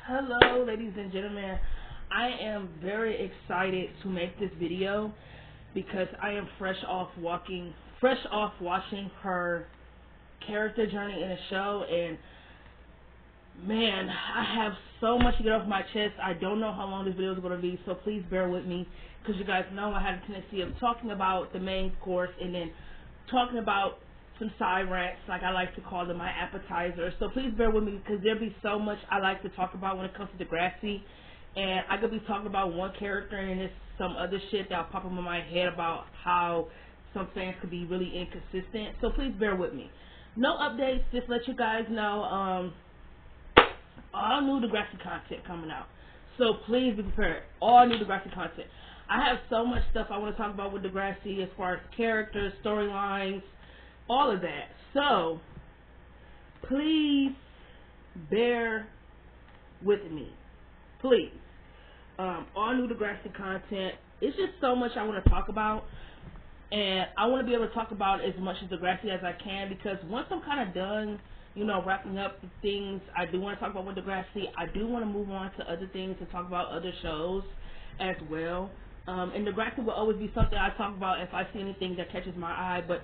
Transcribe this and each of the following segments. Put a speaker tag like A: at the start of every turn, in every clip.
A: Hello, ladies and gentlemen. I am very excited to make this video because I am fresh off watching her character journey in a show, and man, I have so much to get off my chest. I don't know how long this video is going to be, so please bear with me because you guys know I have a tendency of talking about the main course and then talking about some side rants, like I like to call them, my appetizers. So please bear with me because there'll be so much I like to talk about when it comes to Degrassi, and I could be talking about one character and then there's some other shit that'll pop up in my head about how some fans could be really inconsistent. So please bear with me. No updates, just let you guys know all new Degrassi content coming out. So please be prepared. All new Degrassi content. I have so much stuff I want to talk about with Degrassi as far as characters, storylines, all of that. So please bear with me. Please. All new Degrassi content. It's just so much I want to talk about. And I want to be able to talk about as much of Degrassi as I can, because once I'm kind of done, wrapping up the things I do want to talk about with Degrassi, I do want to move on to other things and talk about other shows as well. And Degrassi will always be something I talk about if I see anything that catches my eye. But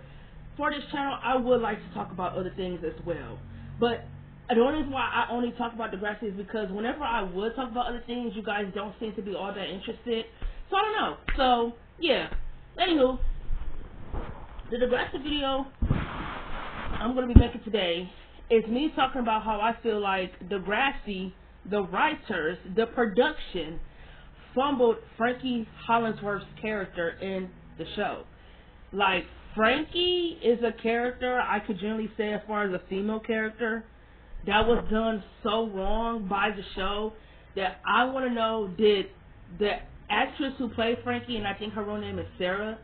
A: for this channel, I would like to talk about other things as well. But the only reason why I only talk about Degrassi is because whenever I would talk about other things, you guys don't seem to be all that interested. So I don't know. So, yeah. Anywho, the Degrassi video I'm going to be making today is me talking about how I feel like Degrassi, the writers, the production, fumbled Frankie Hollingsworth's character in the show. Like, Frankie is a character I could generally say, as far as a female character, that was done so wrong by the show that I want to know, did the actress who played Frankie, and I think her real name is Sarah,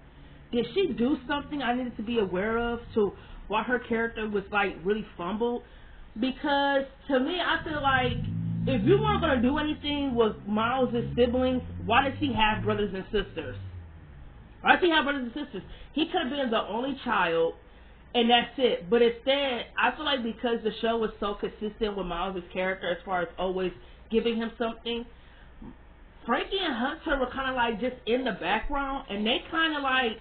A: did she do something I needed to be aware of to why her character was like really fumbled? Because to me, I feel like if you weren't going to do anything with Miles' siblings, why does he have brothers and sisters? Why does he have brothers and sisters? He could have been the only child, and that's it. But instead, I feel like because the show was so consistent with Miles' character as far as always giving him something, Frankie and Hunter were kind of like just in the background, and they kind of like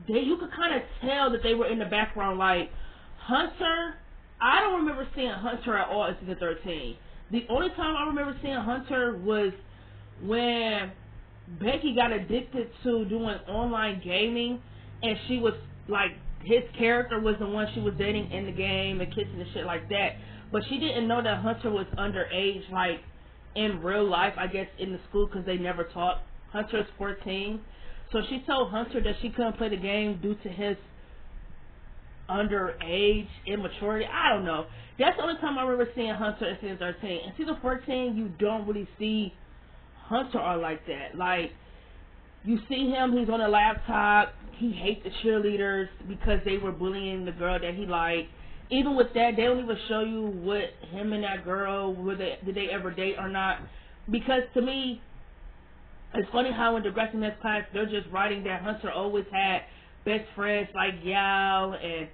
A: you could kind of tell that they were in the background. Like Hunter, I don't remember seeing Hunter at all in season 13. The only time I remember seeing Hunter was when Becky got addicted to doing online gaming, and she was like, his character was the one she was dating in the game and kissing and shit like that. But she didn't know that Hunter was underage, like in real life, I guess, in the school, because they never taught. Hunter's 14. So she told Hunter that she couldn't play the game due to his underage immaturity. I don't know. That's the only time I remember seeing Hunter in season 13. In season 14, you don't really see Hunter are like that. Like, you see him, he's on a laptop, he hates the cheerleaders because they were bullying the girl that he liked. Even with that, they don't even show you what him and that girl, did they ever date or not. Because to me, it's funny how in Degrassi next class, they're just writing that Hunter always had best friends like Yao and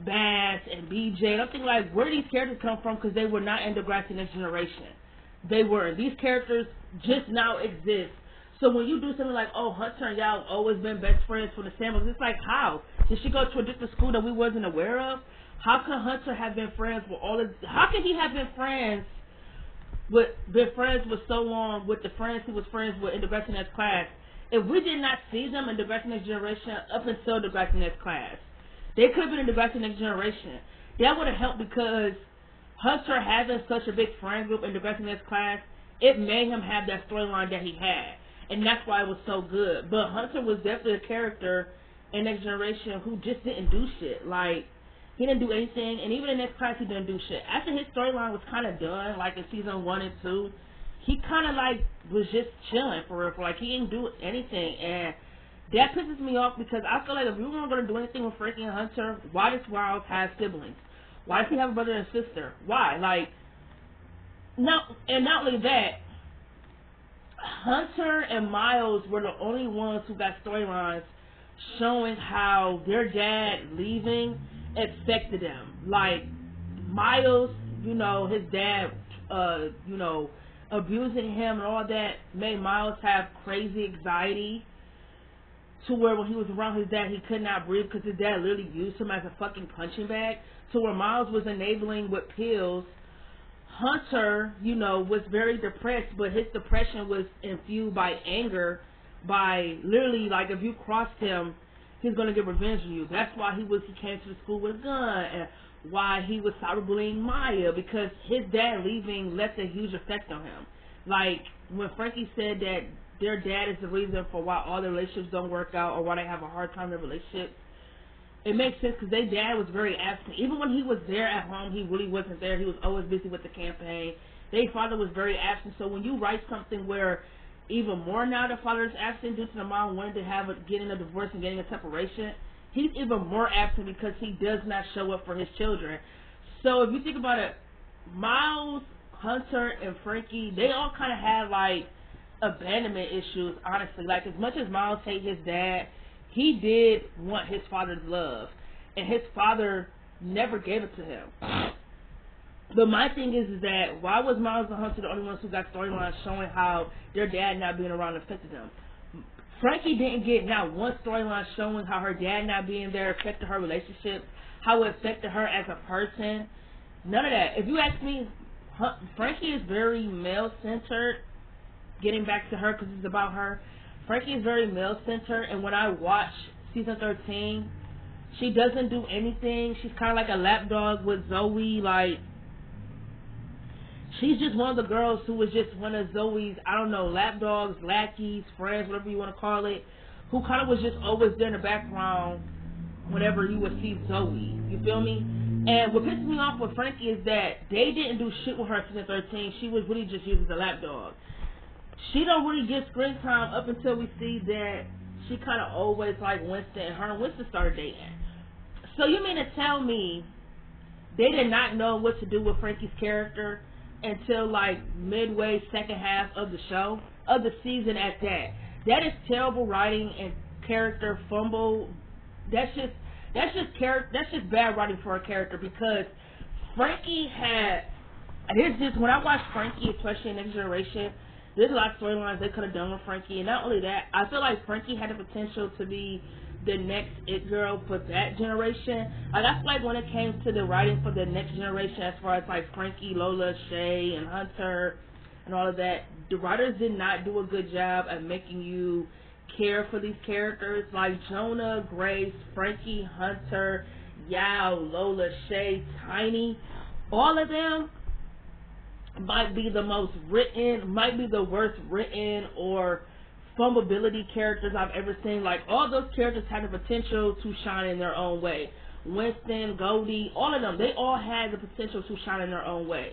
A: Bass and BJ. And I'm thinking, like, where did these characters come from? Because they were not in Degrassi Next Generation. They were. These characters just now exist. So when you do something like, oh, Hunter and Yao have always been best friends for the samples, it's like, how? Did she go to a different school that we wasn't aware of? How can Hunter have been friends with all of... How can he have been friends with so long with the friends he was friends with in Degrassi Next Class if we did not see them in Degrassi Next Generation up until Degrassi Next Class? They could have been in Degrassi Next Generation. That would have helped, because Hunter having such a big friend group in Degrassi Next Class, it made him have that storyline that he had. And that's why it was so good. But Hunter was definitely a character in Next Generation who just didn't do shit. Like, he didn't do anything. And even in Next Class, he didn't do shit. After his storyline was kind of done, like in season 1 and 2, he kind of like was just chilling for real. Like, he didn't do anything. And that pisses me off, because I feel like if we weren't going to do anything with Frankie and Hunter, why does Miles have siblings? Why does he have a brother and sister? Why? Like, no, and not only that, Hunter and Miles were the only ones who got storylines showing how their dad leaving affected them. Like, Miles you know, his dad, you know, abusing him and all that made Miles have crazy anxiety to where when he was around his dad, he could not breathe because his dad literally used him as a fucking punching bag. To where Miles was enabling with pills. Hunter, you know, was very depressed, but his depression was infused by anger, by literally, like, if you crossed him, he's going to get revenge on you. That's why he came to the school with a gun, and why he was cyberbullying Maya, because his dad leaving left a huge effect on him. Like, when Frankie said that their dad is the reason for why all their relationships don't work out or why they have a hard time in their relationships, it makes sense because their dad was very absent. Even when he was there at home, he really wasn't there. He was always busy with the campaign. Their father was very absent. So when you write something where even more now the father is absent due to the mom wanting to getting a divorce and getting a separation, he's even more absent because he does not show up for his children. So if you think about it, Miles, Hunter, and Frankie, they all kind of had like abandonment issues, honestly. Like, as much as Miles hated his dad, he did want his father's love, and his father never gave it to him. But my thing is that why was Miles and Hunter the only ones who got storylines showing how their dad not being around affected them? Frankie didn't get not one storyline showing how her dad not being there affected her relationship, how it affected her as a person. None of that. If you ask me, Frankie is very male-centered. Getting back to her because it's about her. Frankie is very male-centered, and when I watch season 13, she doesn't do anything. She's kind of like a lapdog with Zoe. Like, she's just one of the girls who was just one of Zoe's, I don't know, lapdogs, lackeys, friends, whatever you want to call it, who kind of was just always there in the background whenever you would see Zoe. You feel me? And what pisses me off with Frankie is that they didn't do shit with her in season 13. She was really just used as a lapdog. She don't really get screen time up until we see that she kind of always like Winston, and her and Winston started dating. So you mean to tell me they did not know what to do with Frankie's character until like midway second half of the show, of the season at that? That is terrible writing and character fumble. That's just bad writing for a character, because Frankie had, it's just, when I watch Frankie, especially in Next Generation, there's a lot of storylines they could have done with Frankie. And not only that, I feel like Frankie had the potential to be the next it girl for that generation. Like, I feel like when it came to the writing for the next generation, as far as like Frankie, Lola, Shay, and Hunter, and all of that, the writers did not do a good job at making you care for these characters. Like Jonah, Grace, Frankie, Hunter, Yao, Lola, Shay, Tiny, all of them might be the most written, might be the worst written or fumbleability characters I've ever seen. Like, all those characters had the potential to shine in their own way. Winston, Goldie, all of them, they all had the potential to shine in their own way.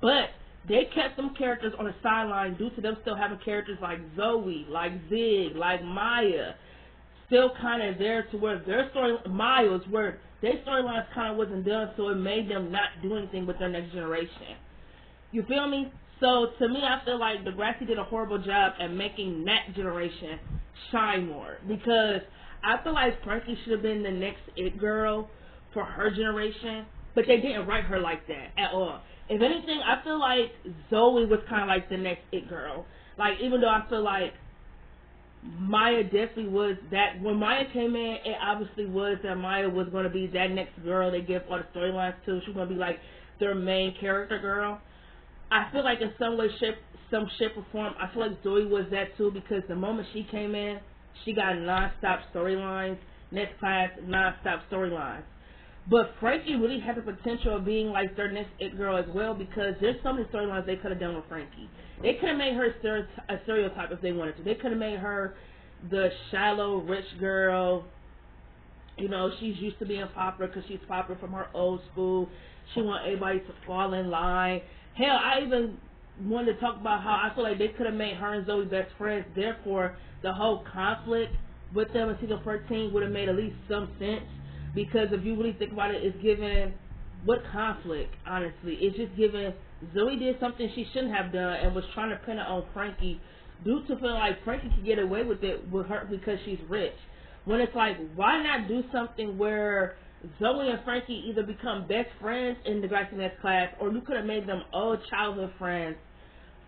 A: But they kept them characters on the sideline due to them still having characters like Zoe, like Zig, like Maya, still kind of there, to where their story, Miles, where their storylines kind of wasn't done, so it made them not do anything with their next generation. You feel me? So, to me, I feel like Degrassi did a horrible job at making that generation shine more. Because I feel like Frankie should have been the next it girl for her generation. But they didn't write her like that at all. If anything, I feel like Zoe was kind of like the next it girl. Like, even though I feel like Maya definitely was that. When Maya came in, it obviously was that Maya was going to be that next girl they give all the storylines to. She was going to be like their main character girl. I feel like in some way, some shape or form, I feel like Zoe was that too, because the moment she came in, she got non-stop storylines. Next class, non-stop storylines. But Frankie really had the potential of being like their next it girl as well, because there's so many storylines they could have done with Frankie. They could have made her a stereotype if they wanted to. They could have made her the shallow, rich girl. You know, she's used to being popular because she's popular from her old school. She wants everybody to fall in line. Hell, I even wanted to talk about how I feel like they could have made her and Zoe best friends. Therefore, the whole conflict with them in season 14 would have made at least some sense. Because if you really think about it, it's given, what conflict, honestly? It's just given Zoe did something she shouldn't have done and was trying to pin it on Frankie due to feeling like Frankie could get away with it with her because she's rich. When it's like, why not do something where Zoe and Frankie either become best friends in the Degrassi next class, or you could have made them old childhood friends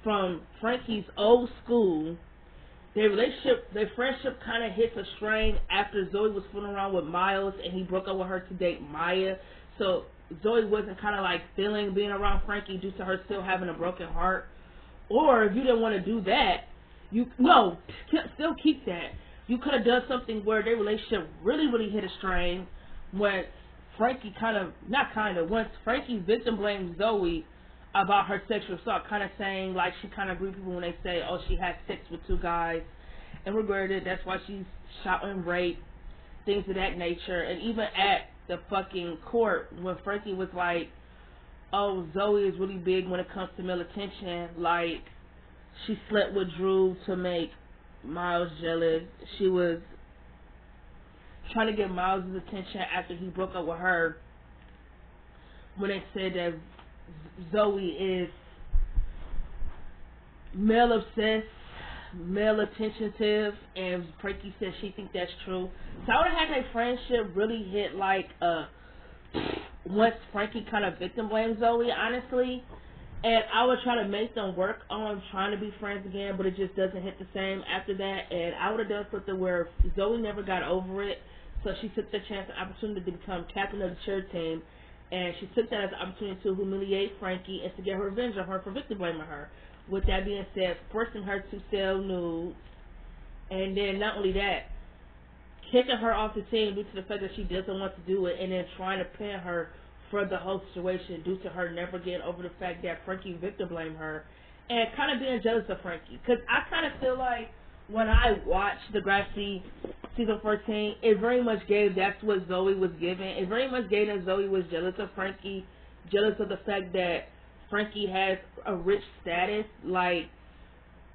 A: from Frankie's old school. Their friendship kind of hits a strain after Zoe was fooling around with Miles and he broke up with her to date Maya. So Zoe wasn't kind of like feeling being around Frankie due to her still having a broken heart. Or if you didn't want to do that, still keep that. You could have done something where their relationship really hit a strain when once Frankie victim blamed Zoe about her sexual assault, kind of saying like she kind of agreed people when they say, oh, she had sex with 2 guys and regretted it. That's why she's shot and raped, things of that nature. And even at the fucking court, when Frankie was like, oh, Zoe is really big when it comes to male attention, like she slept with Drew to make Miles jealous. She was trying to get Miles' attention after he broke up with her, when they said that Zoe is male obsessed, male attentive, and Frankie said she thinks that's true. So I would have had their friendship really hit like once Frankie kind of victim blamed Zoe, honestly. And I would try to make them work on trying to be friends again, but it just doesn't hit the same after that. And I would have done something where Zoe never got over it, so she took the chance and opportunity to become captain of the cheer team. And she took that as an opportunity to humiliate Frankie and to get her revenge on her for victim blaming her. With that being said, forcing her to sell nudes. And then not only that, kicking her off the team due to the fact that she doesn't want to do it, and then trying to pin her for the whole situation due to her never getting over the fact that Frankie victim blamed her. And kind of being jealous of Frankie. Because I kind of feel like when I watched Degrassi season 14, it very much gave that's what Zoe was giving. It very much gave that Zoe was jealous of Frankie, jealous of the fact that Frankie has a rich status. Like,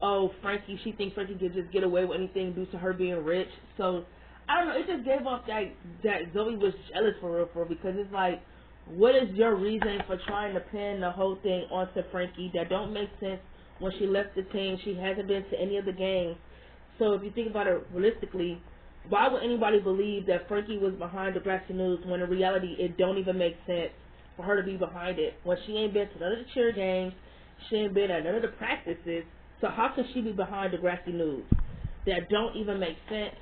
A: oh, Frankie, she thinks Frankie could just get away with anything due to her being rich. So, I don't know, it just gave off that Zoe was jealous for real, because it's like, what is your reason for trying to pin the whole thing onto Frankie that don't make sense when she left the team? She hasn't been to any of the games. So if you think about it realistically, why would anybody believe that Frankie was behind Degrassi News when in reality it don't even make sense for her to be behind it when she ain't been to none of the cheer games, she ain't been at none of the practices? So how can she be behind Degrassi News? That don't even make sense.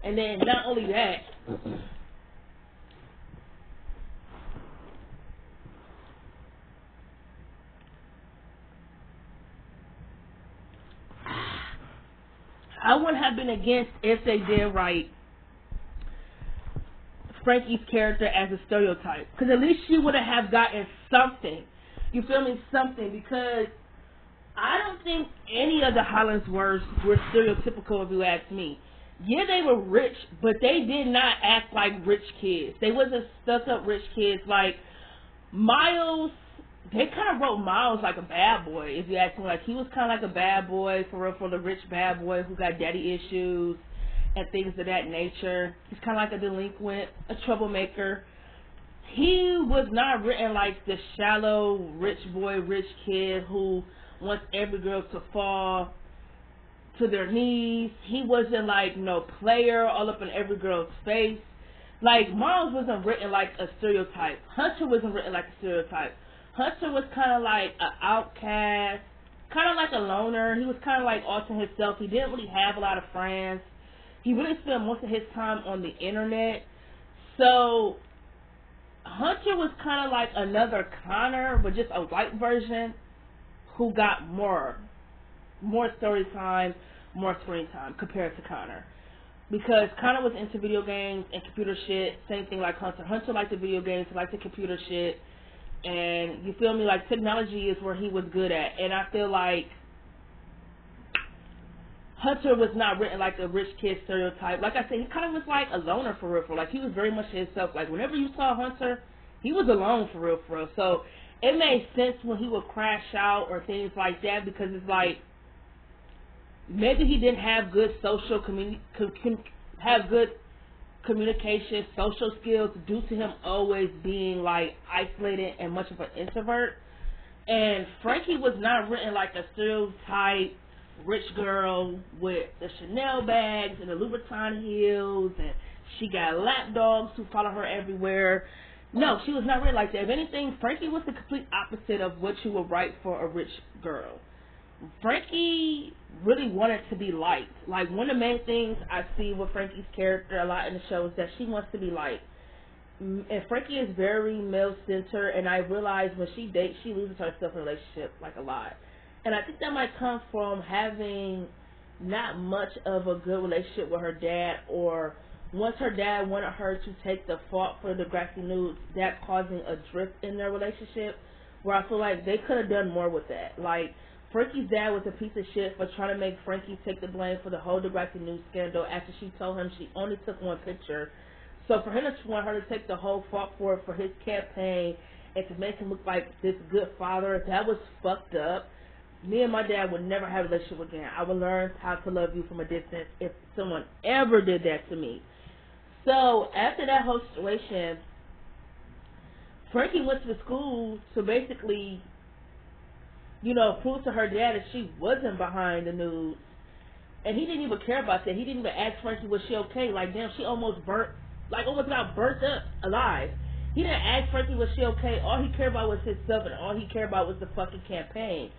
A: And then not only that, I wouldn't have been against if they did write Frankie's character as a stereotype, because at least she would have gotten something. You feel me? Something, because I don't think any of the Hollandsworths were stereotypical, if you ask me. Yeah, they were rich, but they did not act like rich kids. They wasn't stuck up rich kids. Like Miles, they kind of wrote Miles like a bad boy, if you ask me. Like, he was kind of like a bad boy, for real, for the rich bad boy who got daddy issues and things of that nature. He's kind of like a delinquent, a troublemaker. He was not written like the shallow, rich boy, rich kid who wants every girl to fall to their knees. He wasn't like no player all up in every girl's face. Like, Miles wasn't written like a stereotype. Hunter wasn't written like a stereotype. Hunter was kind of like an outcast, kind of like a loner. He was kind of like all to himself. He didn't really have a lot of friends. He really spent most of his time on the internet. So Hunter was kind of like another Connor, but just a white version who got more story time, more screen time compared to Connor. Because Connor was into video games and computer shit, same thing like Hunter. Hunter liked the video games, liked the computer shit. And you feel me, like technology is where he was good at. And I feel like Hunter was not written like a rich kid stereotype. Like I said, he kind of was like a loner for real. Like, he was very much himself. Like, whenever you saw Hunter, he was alone for real. So it made sense when he would crash out or things like that, because it's like maybe he didn't have good social communication, social skills, due to him always being like isolated and much of an introvert. And Frankie was not written like a stereotype rich girl with the Chanel bags and the Louboutin heels, and She got lap dogs who follow her everywhere. No, she was not really like that. If anything, Frankie was the complete opposite of what you would write for a rich girl. Frankie really wanted to be liked. Like, one of the main things I see with Frankie's character a lot in the show is that she wants to be liked. And Frankie is very male-centered, and I realize when she dates, she loses herself in a relationship, like, a lot. And I think that might come from having not much of a good relationship with her dad, or once her dad wanted her to take the fault for the Degrassi nudes, that causing a drift in their relationship, where I feel like they could have done more with that. Like, Frankie's dad was a piece of shit for trying to make Frankie take the blame for the whole Degrassi news scandal after she told him she only took one picture. So for him to want her to take the whole fault for it for his campaign and to make him look like this good father, that was fucked up. Me and my dad would never have a relationship again. I would learn how to love you from a distance if someone ever did that to me. So after that whole situation, Frankie went to the school to basically, you know, prove to her dad that she wasn't behind the nudes. And he didn't even care about that. He didn't even ask Frankie, was she okay? Like, damn, she almost got burnt up alive. He didn't ask Frankie, was she okay? All he cared about was himself, and all he cared about was the fucking campaign.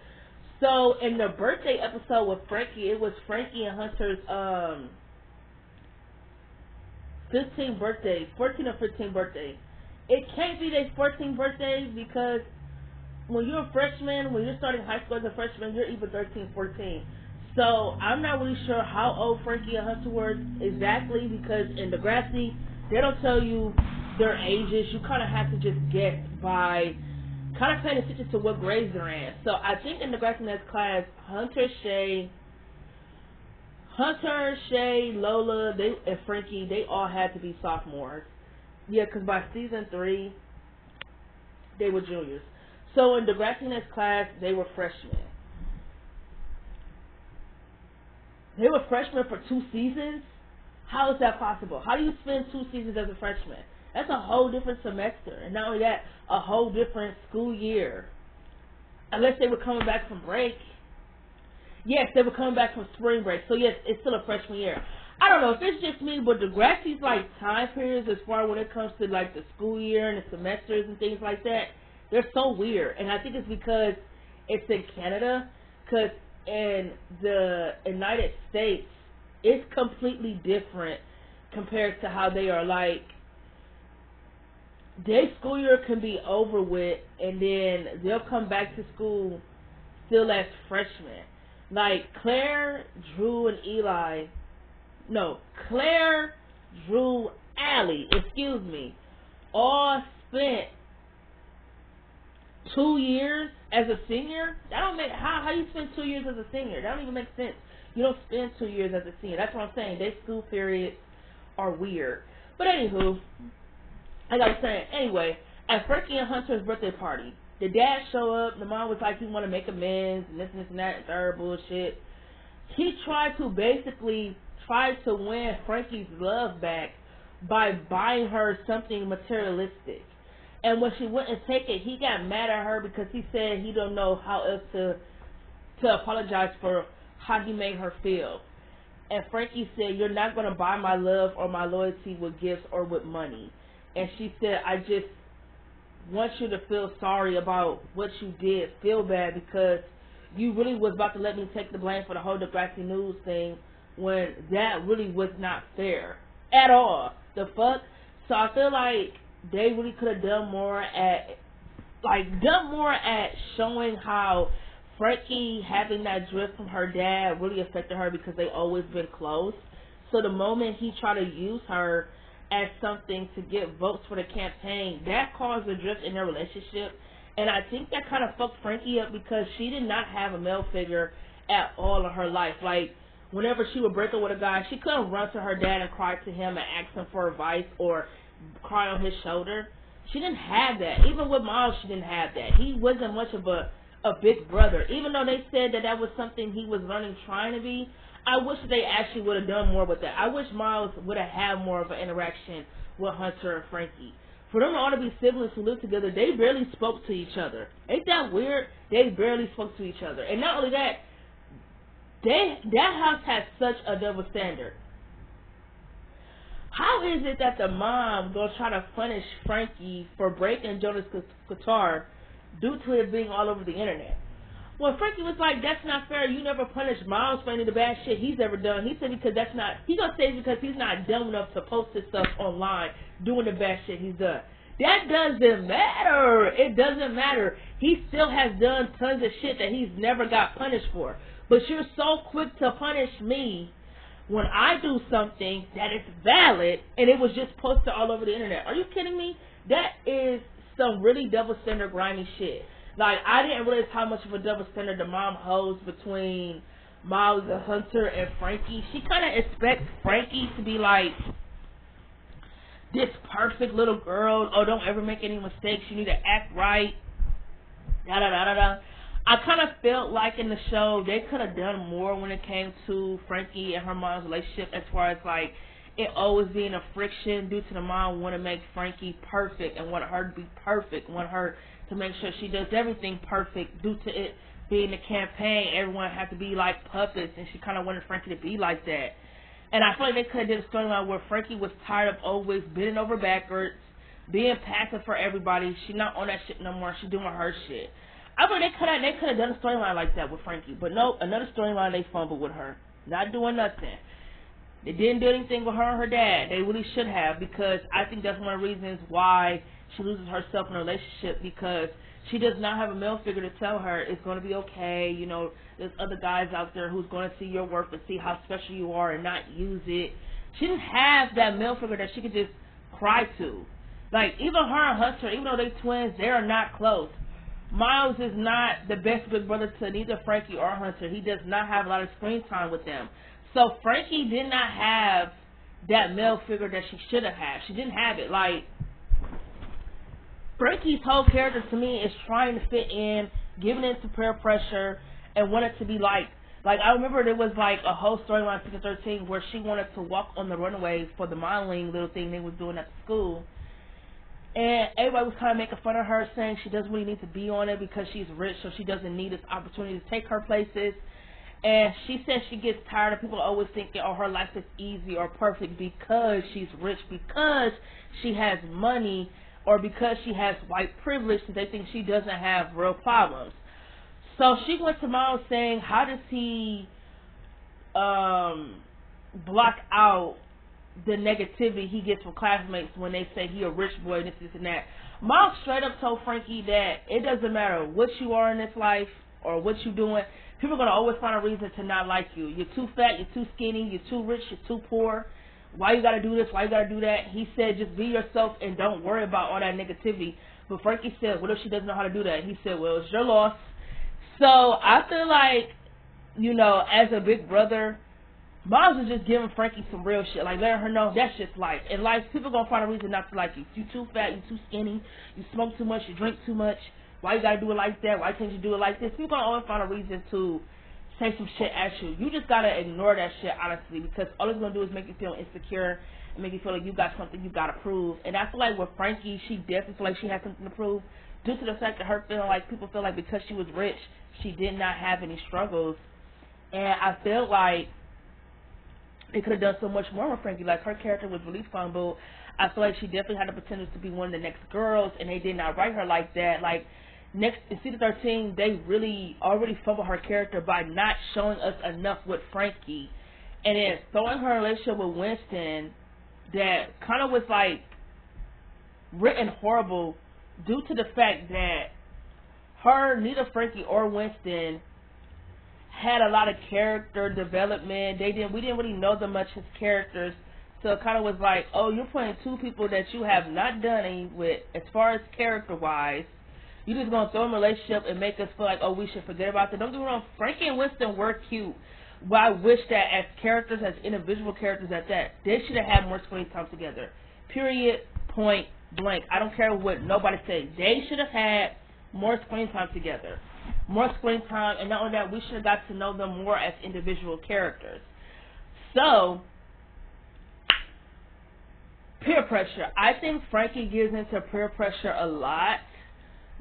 A: So in the birthday episode with Frankie, it was Frankie and Hunter's 14th or 15th birthday. It can't be their 14th birthday because when you're a freshman, when you're starting high school as a freshman, you're either 13, 14. So I'm not really sure how old Frankie and Hunter were exactly, because in Degrassi, they don't tell you their ages. You kind of have to just guess by kind of paying attention to what grades they're in. So I think in Degrassi next class, Hunter, Shay, Lola, and Frankie, they all had to be sophomores. Yeah, because by season 3, they were juniors. So in Degrassi next class, they were freshmen. They were freshmen for 2 seasons? How is that possible? How do you spend 2 seasons as a freshman? That's a whole different semester. And not only that, a whole different school year. Unless they were coming back from break. Yes, they were coming back from spring break. So yes, it's still a freshman year. I don't know if it's just me, but Degrassi's like time periods as far when it comes to like the school year and the semesters and things like that, they're so weird. And I think it's because it's in Canada, because in the United States, it's completely different compared to how they are. Like, their school year can be over with, and then they'll come back to school still as freshmen. Like, Claire, Drew, Allie, all spent 2 years as a senior. That don't make, how you spend 2 years as a senior? That don't even make sense. You don't spend 2 years as a senior. That's what I'm saying. Their school periods are weird. But anywho, like I was saying, anyway, at Frankie and Hunter's birthday party, the dad showed up. The mom was like, he want to make amends and this and that and third bullshit. He tried to win Frankie's love back by buying her something materialistic. And when she wouldn't take it, he got mad at her because he said he don't know how else to apologize for how he made her feel. And Frankie said, you're not going to buy my love or my loyalty with gifts or with money. And she said, I just want you to feel sorry about what you did, feel bad, because you really was about to let me take the blame for the whole Degrassi news thing when that really was not fair at all. The fuck? So I feel like they really could have done more at showing how Frankie having that drift from her dad really affected her, because they always been close. So the moment he tried to use her as something to get votes for the campaign, that caused a drift in their relationship. And I think that kind of fucked Frankie up, because she did not have a male figure at all in her life. Like, whenever she would break up with a guy, she couldn't run to her dad and cry to him and ask him for advice or cry on his shoulder. She didn't have that. Even with Miles, she didn't have that. He wasn't much of a big brother. Even though they said that was something he was learning, trying to be, I wish they actually would have done more with that. I wish Miles would have had more of an interaction with Hunter and Frankie. For them all to be siblings who live together, they barely spoke to each other. Ain't that weird? They barely spoke to each other. And not only that, that house has such a double standard. How is it that the mom gonna try to punish Frankie for breaking Jonas' guitar due to it being all over the internet? Well, Frankie was like, that's not fair. You never punished Miles for any of the bad shit he's ever done. He said because that's not, he gonna say it's because he's not dumb enough to post his stuff online doing the bad shit he's done. That doesn't matter. It doesn't matter. He still has done tons of shit that he's never got punished for. But you're so quick to punish me when I do something that is valid and it was just posted all over the internet. Are you kidding me? That is some really double standard grimy shit. Like, I didn't realize how much of a double standard the mom holds between Miles the Hunter and Frankie. She kind of expects Frankie to be like this perfect little girl. Oh, don't ever make any mistakes. You need to act right. Da da da da da. I kind of felt like in the show they could have done more when it came to Frankie and her mom's relationship, as far as like it always being a friction due to the mom want to make Frankie perfect and want her to be perfect, want her to make sure she does everything perfect due to it being the campaign. Everyone had to be like puppets, and she kind of wanted Frankie to be like that. And I feel like they could have did a storyline where Frankie was tired of always bending over backwards, being passive for everybody. She not on that shit no more. She doing her shit. I feel like they could have done a storyline like that with Frankie. But nope, another storyline they fumbled with her. Not doing nothing. They didn't do anything with her and her dad. They really should have, because I think that's one of the reasons why she loses herself in a relationship, because she does not have a male figure to tell her it's going to be okay. You know, there's other guys out there who's going to see your worth and see how special you are and not use it. She didn't have that male figure that she could just cry to. Like, even her and Hunter, even though they twins, they are not close. Miles is not the best big brother to neither Frankie or Hunter. He does not have a lot of screen time with them. So Frankie did not have that male figure that she should have had. She didn't have it. Like, Frankie's whole character to me is trying to fit in, giving into peer pressure, and wanted to be like I remember there was like a whole storyline in 13 where she wanted to walk on the runway for the modeling little thing they was doing at the school. And everybody was kind of making fun of her, saying she doesn't really need to be on it because she's rich, so she doesn't need this opportunity to take her places. And she said she gets tired of people always thinking, oh, her life is easy or perfect because she's rich, because she has money, or because she has white privilege, so they think she doesn't have real problems. So she went to Miles saying, how does he block out the negativity he gets from classmates when they say he a rich boy, this and that. Miles straight up told Frankie that it doesn't matter what you are in this life or what you doing, people are going to always find a reason to not like you. You're too fat, you're too skinny, you're too rich, you're too poor. Why you got to do this? Why you got to do that? He said just be yourself and don't worry about all that negativity. But Frankie said, what if she doesn't know how to do that? He said, well, it's your loss. So I feel like, you know, as a big brother, Miles is just giving Frankie some real shit, like letting her know that's just life. In life, people gonna find a reason not to like you. You too fat, you too skinny, you smoke too much, you drink too much. Why you gotta do it like that? Why can't you do it like this? People gonna always find a reason to say some shit at you. You just gotta ignore that shit, honestly, because all it's gonna do is make you feel insecure and make you feel like you got something you gotta prove. And I feel like with Frankie, she definitely feel like she had something to prove due to the fact that her feeling like people feel like because she was rich, she did not have any struggles. And I feel like they could have done so much more with Frankie. Like, her character was really Fumble. I feel like she definitely had the potential to be one of the next girls, and they did not write her like that. Like, next in season 13, they really already fumbled her character by not showing us enough with Frankie, and then throwing her relationship with Winston that kind of was like written horrible due to the fact that neither Frankie or Winston had a lot of character development. We didn't really know them much as characters, so it kind of was like, oh, you're playing two people that you have not done any with as far as character wise. You're just gonna throw in a relationship and make us feel like, oh, we should forget about them. Don't get me wrong, Frankie and Winston were cute, but I wish that as characters, as individual characters at that, they should have had more screen time together. Period. Point blank. I don't care what nobody says. They should have had more screen time together. More screen time, and not only that, we should have got to know them more as individual characters. So, peer pressure. I think Frankie gives into peer pressure a lot.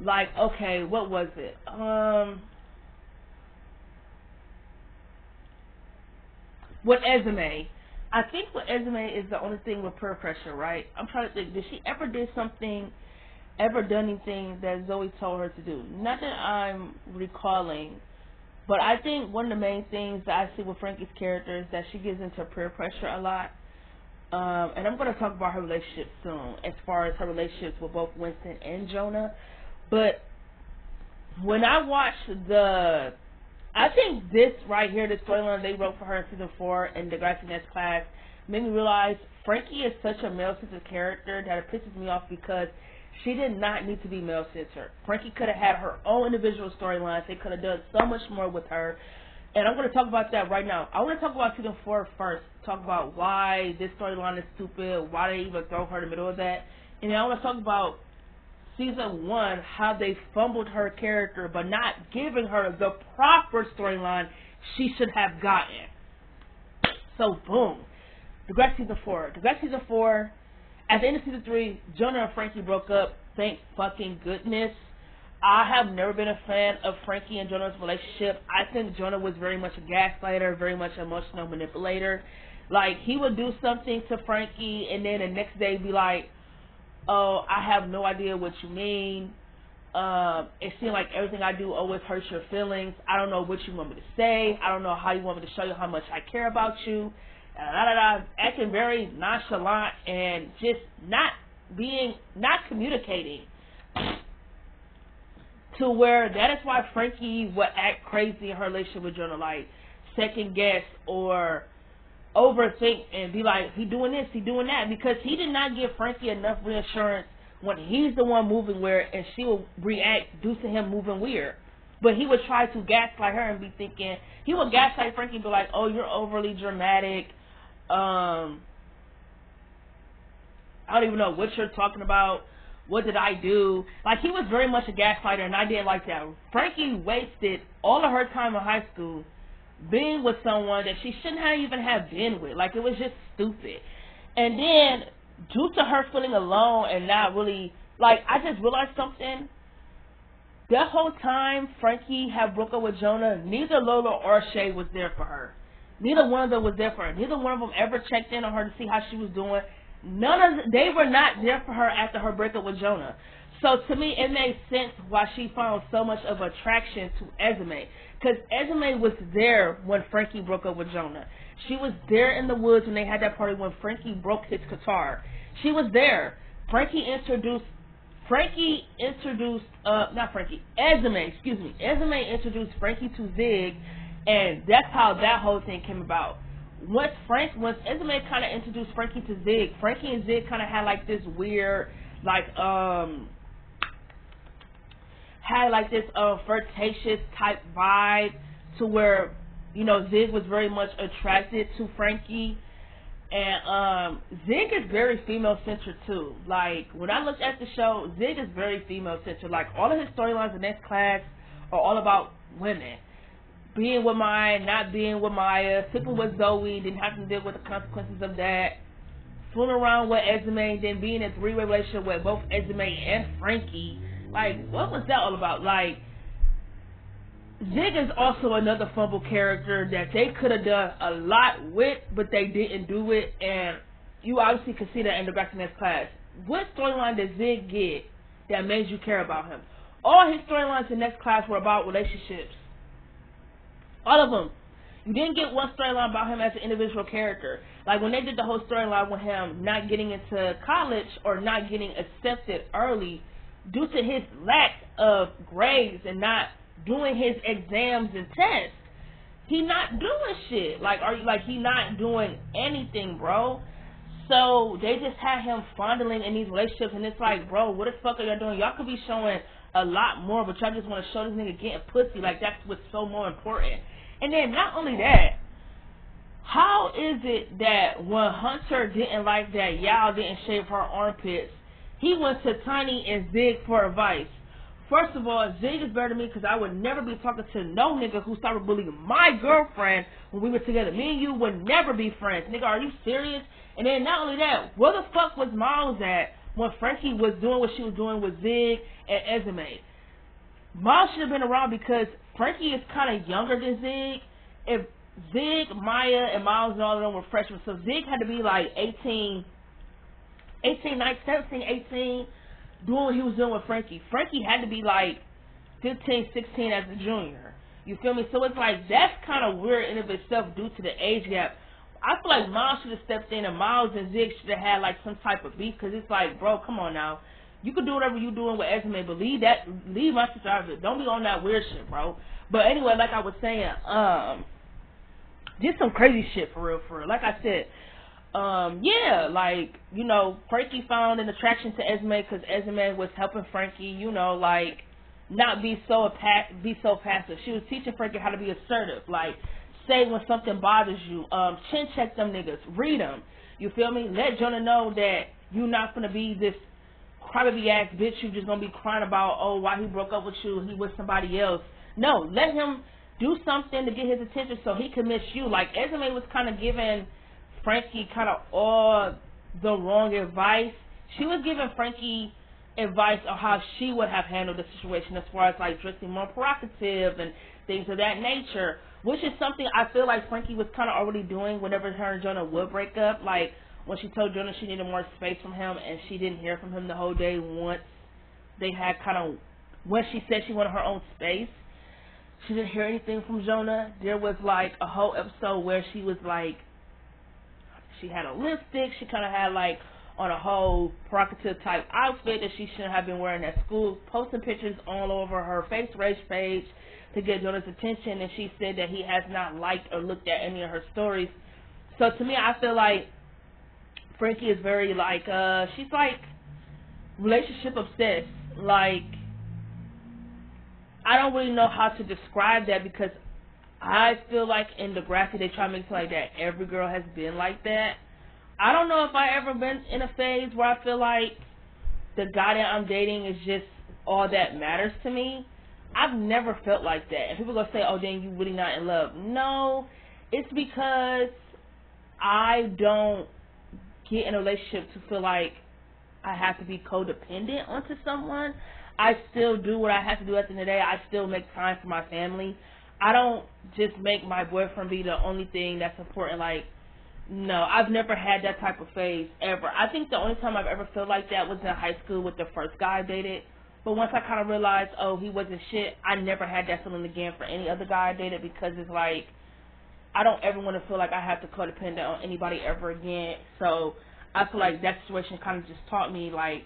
A: Like, okay, what was it? With Esme, I think with Esme is the only thing with peer pressure, right? I'm trying to think. Did she ever done anything that Zoe told her to do? Not that I'm recalling, but I think one of the main things that I see with Frankie's character is that she gives into peer pressure a lot. And I'm going to talk about her relationship soon, as far as her relationships with both Winston and Jonah. But when I watched I think this right here, the storyline they wrote for her in season 4 in Degrassi Next Class, made me realize Frankie is such a male-centered character that it pisses me off because she did not need to be male-centered. Frankie could have had her own individual storylines. They could have done so much more with her. And I'm going to talk about that right now. I want to talk about season 4 first. Talk about why this storyline is stupid, why they even throw her in the middle of that. And then I want to talk about season 1, how they fumbled her character by not giving her the proper storyline she should have gotten. So, boom. Degrassi season 4. Degrassi season 4, at the end of season 3, Jonah and Frankie broke up. Thank fucking goodness. I have never been a fan of Frankie and Jonah's relationship. I think Jonah was very much a gaslighter, very much an emotional manipulator. Like, he would do something to Frankie, and then the next day be like, oh, I have no idea what you mean. It seems like everything I do always hurts your feelings. I don't know what you want me to say. I don't know how you want me to show you how much I care about you. Acting very nonchalant and just not communicating. To where that is why Frankie would act crazy in her relationship with Jonah, like second guess or overthink and be like, he doing this, he doing that, because he did not give Frankie enough reassurance when he's the one moving weird, and she will react due to him moving weird. But he would try to gaslight her and be thinking, he would gaslight Frankie and be like, oh, you're overly dramatic. I don't even know what you're talking about. What did I do? Like, he was very much a gaslighter, and I didn't like that. Frankie wasted all of her time in high school being with someone that she shouldn't have even have been with. Like, it was just stupid. And then, due to her feeling alone and not really, like, I just realized something. That whole time Frankie had broke up with Jonah, neither Lola or Shay was there for her. Neither one of them was there for her. Neither one of them ever checked in on her to see how she was doing. They were not there for her after her breakup with Jonah. So to me, it made sense why she found so much of attraction to Esme. Because Esme was there when Frankie broke up with Jonah. She was there in the woods when they had that party when Frankie broke his guitar. She was there. Esme introduced Frankie introduced Frankie to Zig, and that's how that whole thing came about. Once Esme kind of introduced Frankie to Zig, Frankie and Zig kind of had like this weird, flirtatious type vibe, to where, you know, Zig was very much attracted to Frankie. And Zig is very female-centered too. Like, when I looked at the show, Zig is very female-centered. Like, all of his storylines in Next Class are all about women. Being with Maya, not being with Maya, sleeping with Zoe, didn't have to deal with the consequences of that. Fooling around with Esme, then being in a three-way relationship with both Esme and Frankie. Like, what was that all about? Like, Zig is also another Fumble character that they could have done a lot with, but they didn't do it, and you obviously can see that in the Degrassi Next Class. What storyline did Zig get that made you care about him? All his storylines in Next Class were about relationships. All of them. You didn't get one storyline about him as an individual character. Like, when they did the whole storyline with him not getting into college or not getting accepted early due to his lack of grades and not doing his exams and tests, he not doing shit. He not doing anything, bro. So they just had him fondling in these relationships, and it's like, bro, what the fuck are y'all doing? Y'all could be showing a lot more, but y'all just want to show this nigga getting pussy. Like, that's what's so more important. And then not only that, how is it that when Hunter didn't like that Yao didn't shave her armpits, he went to Tiny and Zig for advice? First of all, Zig is better than me because I would never be talking to no nigga who started bullying my girlfriend when we were together. Me and you would never be friends. Nigga, are you serious? And then not only that, where the fuck was Miles at when Frankie was doing what she was doing with Zig and Esme? Miles should have been around because Frankie is kind of younger than Zig. If Zig, Maya, and Miles and all of them were freshmen. So Zig had to be like 18, 19, 17, 18, doing what he was doing with Frankie. Frankie had to be like 15, 16 as a junior. You feel me? So it's like, that's kind of weird in of itself due to the age gap. I feel like Miles should have stepped in, and Miles and Zig should have had like some type of beef, because it's like, bro, come on now. You can do whatever you doing with Esme, but leave my sister out of it. Don't be on that weird shit, bro. But anyway, like I was saying, just some crazy shit for real, for real. Like I said, yeah, like, you know, Frankie found an attraction to Esme because Esme was helping Frankie, you know, like, not be so passive. She was teaching Frankie how to be assertive, like, say when something bothers you, chin check them niggas, read them, you feel me? Let Jonah know that you're not gonna be this crybaby ass bitch you just gonna be crying about, oh, why he broke up with you, he with somebody else. No, let him do something to get his attention so he can miss you. Like, Esme was kind of giving Frankie kind of all the wrong advice. She was giving Frankie advice on how she would have handled the situation, as far as like dressing more provocative and things of that nature, which is something I feel like Frankie was kind of already doing whenever her and Jonah would break up. Like when she told Jonah she needed more space from him, and she didn't hear from him the whole day. Once they had when she said she wanted her own space, she didn't hear anything from Jonah. There was like a whole episode where she was like, she had a lipstick, she kind of had like on a whole provocative type outfit that she shouldn't have been wearing at school, posting pictures all over her face race page to get Jonah's attention, and she said that he has not liked or looked at any of her stories. So to me, I feel like Frankie is very like, she's like relationship obsessed. Like, I don't really know how to describe that, because I feel like in Degrassi they try to make it like that every girl has been like that. I don't know if I ever been in a phase where I feel like the guy that I'm dating is just all that matters to me. I've never felt like that. And people gonna say, oh, then you really not in love. No, it's because I don't get in a relationship to feel like I have to be codependent onto someone. I still do what I have to do at the end of the day. I still make time for my family. I don't just make my boyfriend be the only thing that's important. Like, no, I've never had that type of phase ever. I think the only time I've ever felt like that was in high school with the first guy I dated. But once I kind of realized, oh, he wasn't shit, I never had that feeling again for any other guy I dated, because it's like, I don't ever want to feel like I have to codependent on anybody ever again. So I feel like that situation kind of just taught me, like,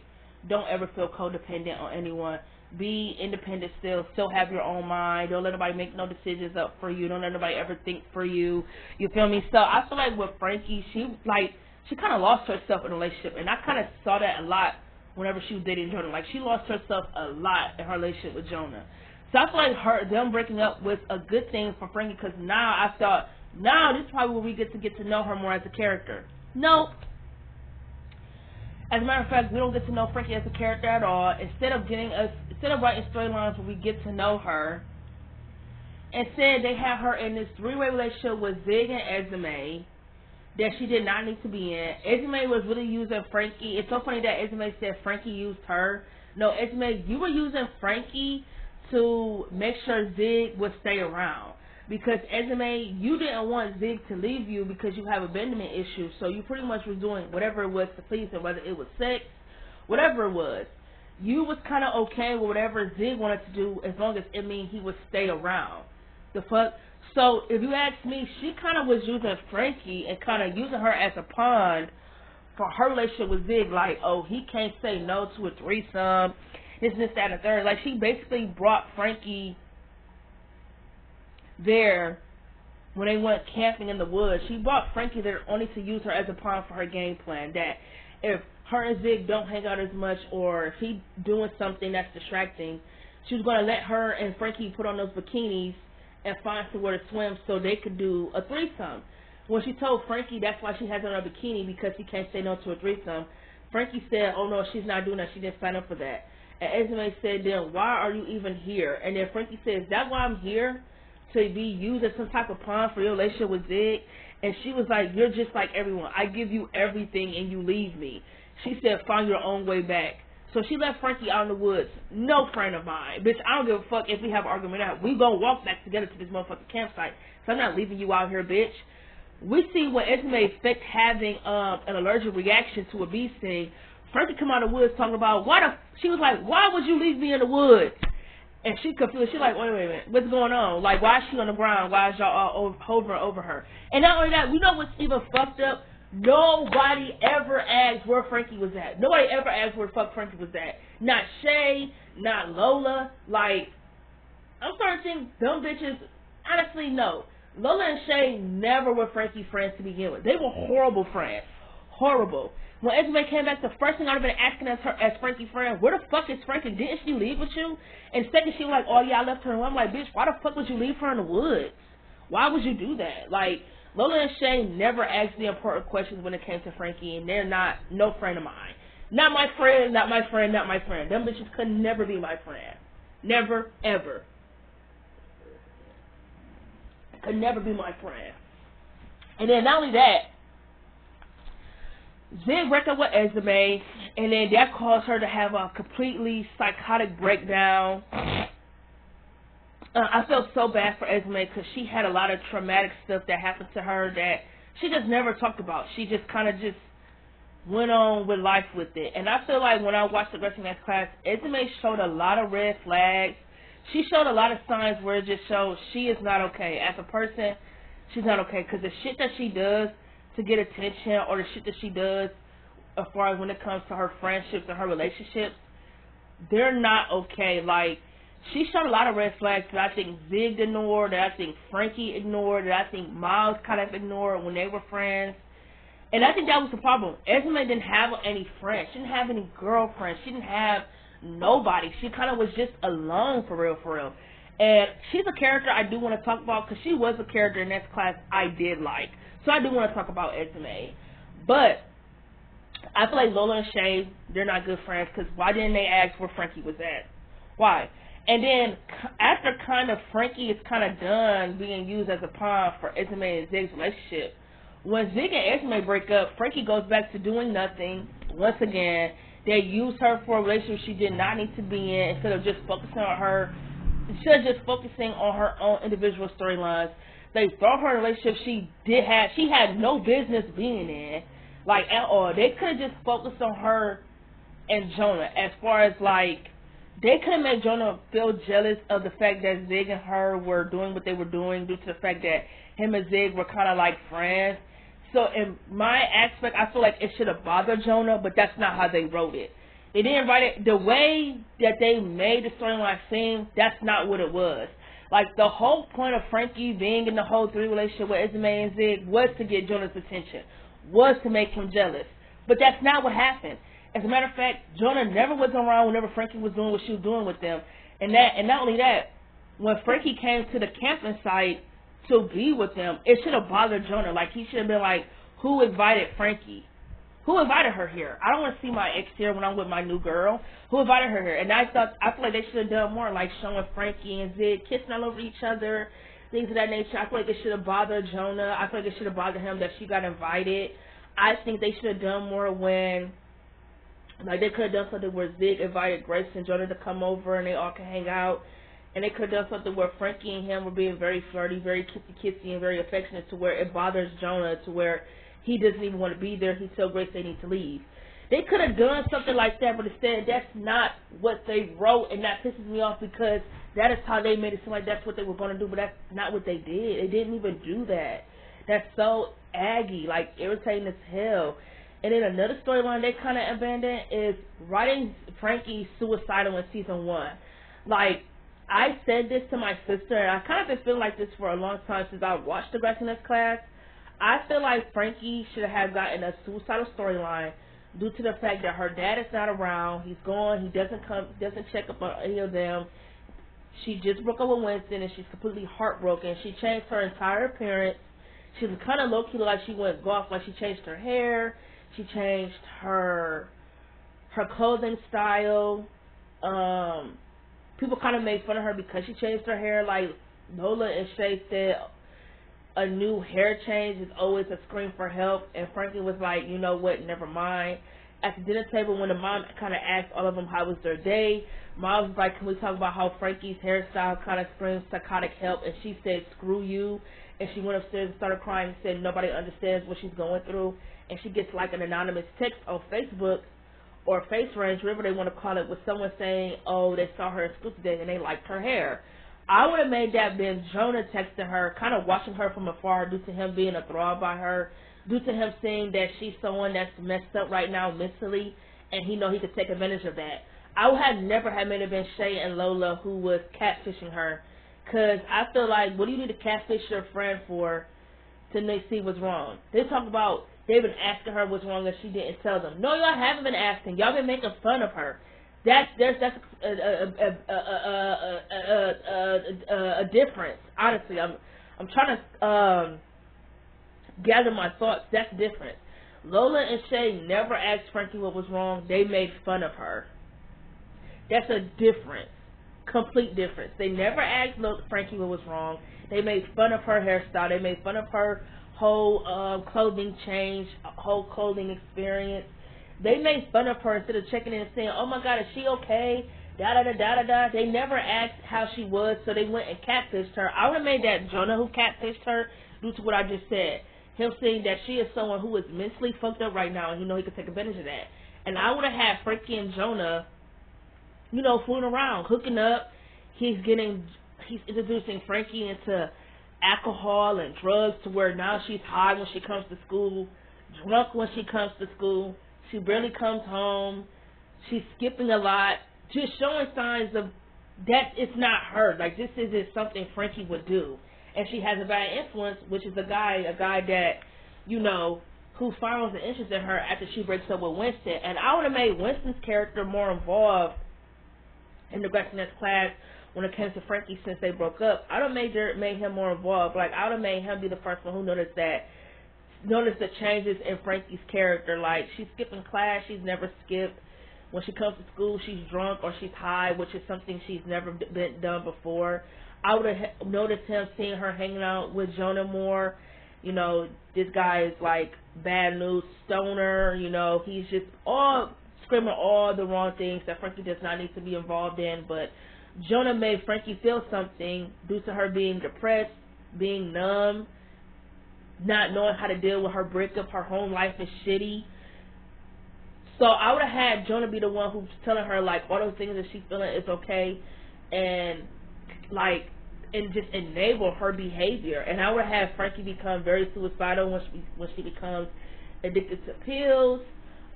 A: don't ever feel codependent on anyone. Be independent still have your own mind. Don't let nobody make no decisions up for you. Don't let nobody ever think for you. You feel me? So I feel like with Frankie, she kind of lost herself in a relationship, and I kind of saw that a lot whenever she was dating Jonah. Like, she lost herself a lot in her relationship with Jonah. So I feel like them breaking up was a good thing for Frankie, because now I thought, now this is probably where we get to know her more as a character. Nope. As a matter of fact, we don't get to know Frankie as a character at all. Instead of writing storylines where we get to know her, instead they have her in this three-way relationship with Zig and Esme that she did not need to be in. Esme was really using Frankie. It's so funny that Esme said Frankie used her. No, Esme, you were using Frankie to make sure Zig would stay around. Because Esme, you didn't want Zig to leave you because you have abandonment issues. So you pretty much was doing whatever it was to please him, whether it was sex, whatever it was. You was kind of okay with whatever Zig wanted to do, as long as it means he would stay around. The fuck? So if you ask me, she kind of was using Frankie and kind of using her as a pawn for her relationship with Zig. Like, oh, he can't say no to a threesome, this, that, and the third. Like, she basically brought Frankie there when they went camping in the woods. She brought Frankie there only to use her as a pawn for her game plan. That if her and Zig don't hang out as much, or if he doing something that's distracting, she was going to let her and Frankie put on those bikinis and find somewhere to swim so they could do a threesome. When she told Frankie that's why she has on a bikini, because she can't say no to a threesome, Frankie said, oh no, she's not doing that, she didn't sign up for that. And Esme said, then why are you even here? And then Frankie said, is that why I'm here? To be used as some type of pawn for your relationship with Zig? And she was like, you're just like everyone. I give you everything and you leave me. She said, find your own way back. So she left Frankie out in the woods. No friend of mine. Bitch, I don't give a fuck if we have an argument out. We gonna walk back together to this motherfucking campsite. So I'm not leaving you out here, bitch. We see when Esme faked having an allergic reaction to a bee sting. Frankie come out of the woods talking about she was like, why would you leave me in the woods? And she confused. She's like, wait a minute, what's going on? Like, why is she on the ground? Why is y'all all hovering over her? And not only that, we know what's even fucked up? Nobody ever asked where Frankie was at. Nobody ever asked where the fuck Frankie was at. Not Shay, not Lola. Like, I'm starting to think dumb bitches, honestly, no. Lola and Shay never were Frankie friends to begin with. They were horrible friends. Horrible. When Esme came back, the first thing I would have been asking as Frankie's friend, where the fuck is Frankie? Didn't she leave with you? And second, she was like, oh yeah, I left her alone. I'm like, bitch, why the fuck would you leave her in the woods? Why would you do that? Like, Lola and Shay never asked the important questions when it came to Frankie, and they're no friend of mine. Not my friend, not my friend, not my friend. Them bitches could never be my friend. Never, ever. Could never be my friend. And then not only that, Zig broke up with Esme, and then that caused her to have a completely psychotic breakdown. I felt so bad for Esme because she had a lot of traumatic stuff that happened to her that she just never talked about. She just kind of just went on with life with it. And I feel like when I watched the Degrassi Next class, Esme showed a lot of red flags. She showed a lot of signs where it just showed she is not okay. As a person, she's not okay because the shit that she does to get attention, or the shit that she does as far as when it comes to her friendships and her relationships, they're not okay. Like, she showed a lot of red flags that I think Zig ignored, that I think Frankie ignored, that I think Miles kind of ignored when they were friends. And I think that was the problem. Esme didn't have any friends. She didn't have any girlfriends. She didn't have nobody. She kind of was just alone for real, for real. And she's a character I do want to talk about because she was a character in this class I did like. So I do want to talk about Esme. But I feel like Lola and Shay, they're not good friends because why didn't they ask where Frankie was at? Why? And then after kind of Frankie is kind of done being used as a pawn for Esme and Zig's relationship, when Zig and Esme break up, Frankie goes back to doing nothing once again. They use her for a relationship she did not need to be in instead of just focusing on her, instead of just focusing on her own individual storylines. They throw her in a relationship she had no business being in, like, at all. They could have just focused on her and Jonah as far as, like, they could have made Jonah feel jealous of the fact that Zig and her were doing what they were doing due to the fact that him and Zig were kind of like friends. So in my aspect, I feel like it should have bothered Jonah, but that's not how they wrote it. They didn't write it, the way that they made the storyline seem, that's not what it was. Like, the whole point of Frankie being in the whole 3 relationship with Esme and Zig was to get Jonah's attention, was to make him jealous. But that's not what happened. As a matter of fact, Jonah never was around whenever Frankie was doing what she was doing with them. And not only that, when Frankie came to the camping site to be with them, it should have bothered Jonah. Like, he should have been like, who invited Frankie? Who invited her here? I don't want to see my ex here when I'm with my new girl. Who invited her here? And I feel like they should have done more, like showing Frankie and Zig kissing all over each other, things of that nature. I feel like it should have bothered Jonah. I feel like it should have bothered him that she got invited. I think they should have done more when, like, they could have done something where Zig invited Grace and Jonah to come over and they all can hang out. And they could have done something where Frankie and him were being very flirty, very kissy-kissy, and very affectionate to where it bothers Jonah, to where he doesn't even want to be there. He tells Grace they need to leave. They could have done something like that, but instead that's not what they wrote, and that pisses me off because that is how they made it seem like that's what they were going to do, but that's not what they did. They didn't even do that. That's so aggy, like irritating as hell. And then another storyline they kind of abandoned is writing Frankie suicidal in season 1. Like, I said this to my sister, and I kind of been feeling like this for a long time since I watched the Degrassi Next class. I feel like Frankie should have gotten a suicidal storyline due to the fact that her dad is not around. He's gone. He doesn't check up on any of them. She just broke up with Winston, and she's completely heartbroken. She changed her entire appearance. She was kind of low-key like she went golf. Like, she changed her hair. She changed her clothing style. People kind of made fun of her because she changed her hair. Like, Lola and Shay said, a new hair change is always a scream for help, and Frankie was like, you know what, never mind. at the dinner table when the mom kind of asked all of them how was their day. Miles was like, can we talk about how Frankie's hairstyle kind of screams psychotic help? And she said, screw you. And she went upstairs and started crying and said nobody understands what she's going through. And she gets like an anonymous text on Facebook or Face Range, whatever they want to call it, with someone saying, oh, they saw her in school today and they liked her hair. I would have made that been Jonah texting her, kind of watching her from afar due to him being enthralled by her, due to him seeing that she's someone that's messed up right now mentally, and he know he could take advantage of that. I would have never had made it been Shay and Lola who was catfishing her, because I feel like, what do you need to catfish your friend for to see what's wrong? They talk about they've been asking her what's wrong and she didn't tell them. No, y'all haven't been asking. Y'all been making fun of her. That's a difference. Honestly, I'm trying to gather my thoughts. That's different. Lola and Shay never asked Frankie what was wrong. They made fun of her. That's a difference. Complete difference. They never asked Frankie what was wrong. They made fun of her hairstyle. They made fun of her whole clothing change, whole clothing experience. They made fun of her instead of checking in and saying, oh my God, is she okay? Da-da-da-da-da-da. They never asked how she was, so they went and catfished her. I would have made that Jonah who catfished her due to what I just said. Him saying that she is someone who is mentally fucked up right now and he could take advantage of that. And I would have had Frankie and Jonah, fooling around, hooking up. He's introducing Frankie into alcohol and drugs to where now she's high when she comes to school, drunk when she comes to school. She barely comes home. She's skipping a lot. Just showing signs of that it's not her. Like, this isn't something Frankie would do. And she has a bad influence, which is a guy that, who finds an interest in her after she breaks up with Winston. And I would have made Winston's character more involved in the Degrassi Next class when it came to Frankie since they broke up. I would have made him more involved. Like, I would have made him be the first one who noticed the changes in Frankie's character. Like, she's skipping class. She's never skipped. When she comes to school, she's drunk or she's high, which is something she's never done before. I would have noticed him seeing her hanging out with Jonah more. This guy is like bad news stoner. He's just screaming all the wrong things that Frankie does not need to be involved in. But Jonah made Frankie feel something due to her being depressed, being numb, not knowing how to deal with her breakup. Her home life is shitty. So I would have had Jonah be the one who's telling her, like, all those things that she's feeling is okay, and just enable her behavior. And I would have had Frankie become very suicidal when she becomes addicted to pills.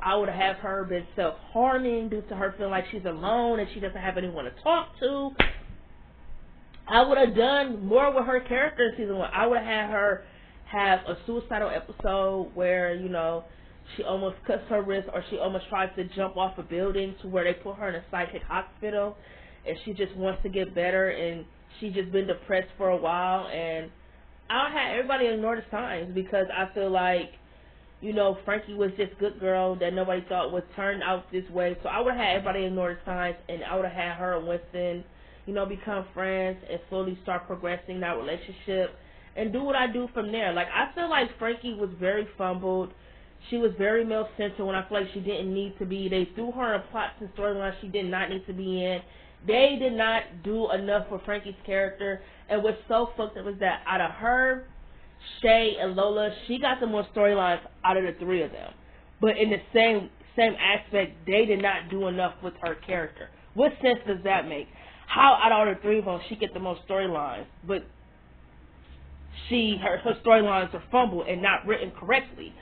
A: I would have her been self-harming due to her feeling like she's alone and she doesn't have anyone to talk to. I would have done more with her character in season 1. I would have had her have a suicidal episode where, she almost cuts her wrist or she almost tries to jump off a building to where they put her in a psychic hospital and she just wants to get better and she's just been depressed for a while. And I had everybody ignore the signs because I feel like, Frankie was this good girl that nobody thought would turn out this way. So I would have had everybody ignore the signs and I would have had her and Winston, become friends and slowly start progressing that relationship and do what I do from there. Like, I feel like Frankie was very fumbled. She was very male-centered when I feel like she didn't need to be. They threw her in plots and storylines she did not need to be in. They did not do enough for Frankie's character. And what's so fucked up is that out of her, Shay, and Lola, she got the more storylines out of the three of them. But in the same aspect, they did not do enough with her character. What sense does that make? How out of all the three of them she get the most storylines, but her storylines are fumbled and not written correctly?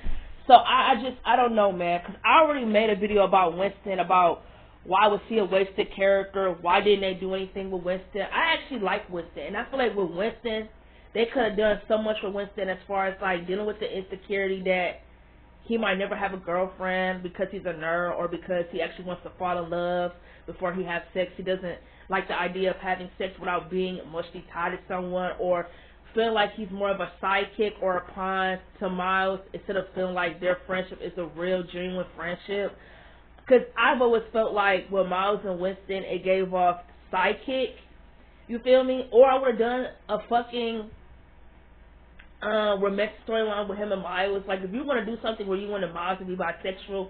A: So I don't know, man, because I already made a video about Winston, about why was he a wasted character, why didn't they do anything with Winston. I actually like Winston, and I feel like with Winston, they could have done so much with Winston as far as, like, dealing with the insecurity that he might never have a girlfriend because he's a nerd or because he actually wants to fall in love before he has sex. He doesn't like the idea of having sex without being emotionally tied to someone, or feel like he's more of a sidekick or a pawn to Miles instead of feeling like their friendship is a real, genuine friendship. Because I've always felt like with Miles and Winston, it gave off sidekick. You feel me? Or I would have done a fucking romantic storyline with him and Miles. Like, if you want to do something where you want Miles to be bisexual,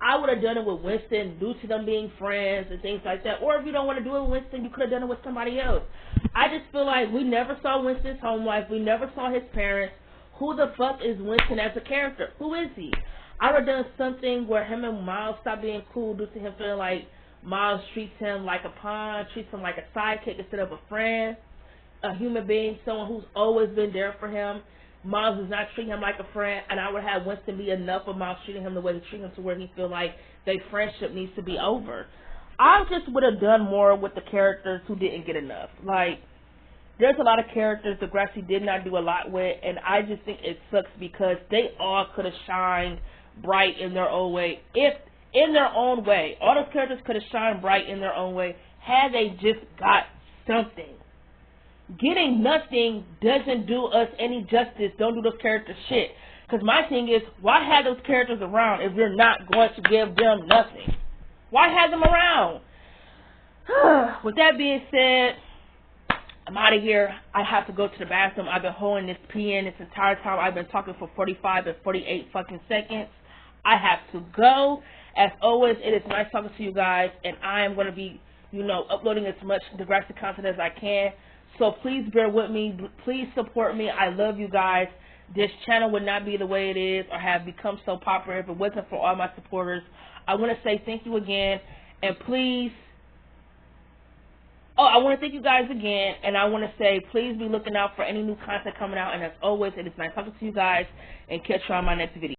A: I would have done it with Winston due to them being friends and things like that. Or if you don't want to do it with Winston, you could have done it with somebody else. I just feel like we never saw Winston's home life. We never saw his parents. Who the fuck is Winston as a character? Who is he? I would have done something where him and Miles stop being cool due to him feeling like Miles treats him like a pawn, treats him like a sidekick instead of a friend, a human being, someone who's always been there for him. Miles does not treat him like a friend, and I would have Winston be enough of Miles treating him the way he treats him to where he feel like their friendship needs to be over. I just would have done more with the characters who didn't get enough. Like, there's a lot of characters Degrassi did not do a lot with, and I just think it sucks because they all could have shined bright in their own way. If in their own way, all those characters could have shined bright in their own way had they just got something. Getting nothing doesn't do us any justice. Don't do those characters shit. Because my thing is, why have those characters around if you're not going to give them nothing? Why have them around? With that being said, I'm out of here. I have to go to the bathroom. I've been holding this pee in this entire time. I've been talking for 45 and 48 fucking seconds. I have to go. As always, it is nice talking to you guys, and I am going to be, uploading as much Degrassi content as I can. So please bear with me. Please support me. I love you guys. This channel would not be the way it is or have become so popular if it wasn't for all my supporters. I want to say thank you again. And please, I want to thank you guys again. And I want to say please be looking out for any new content coming out. And as always, it is nice talking to you guys. And catch you on my next video.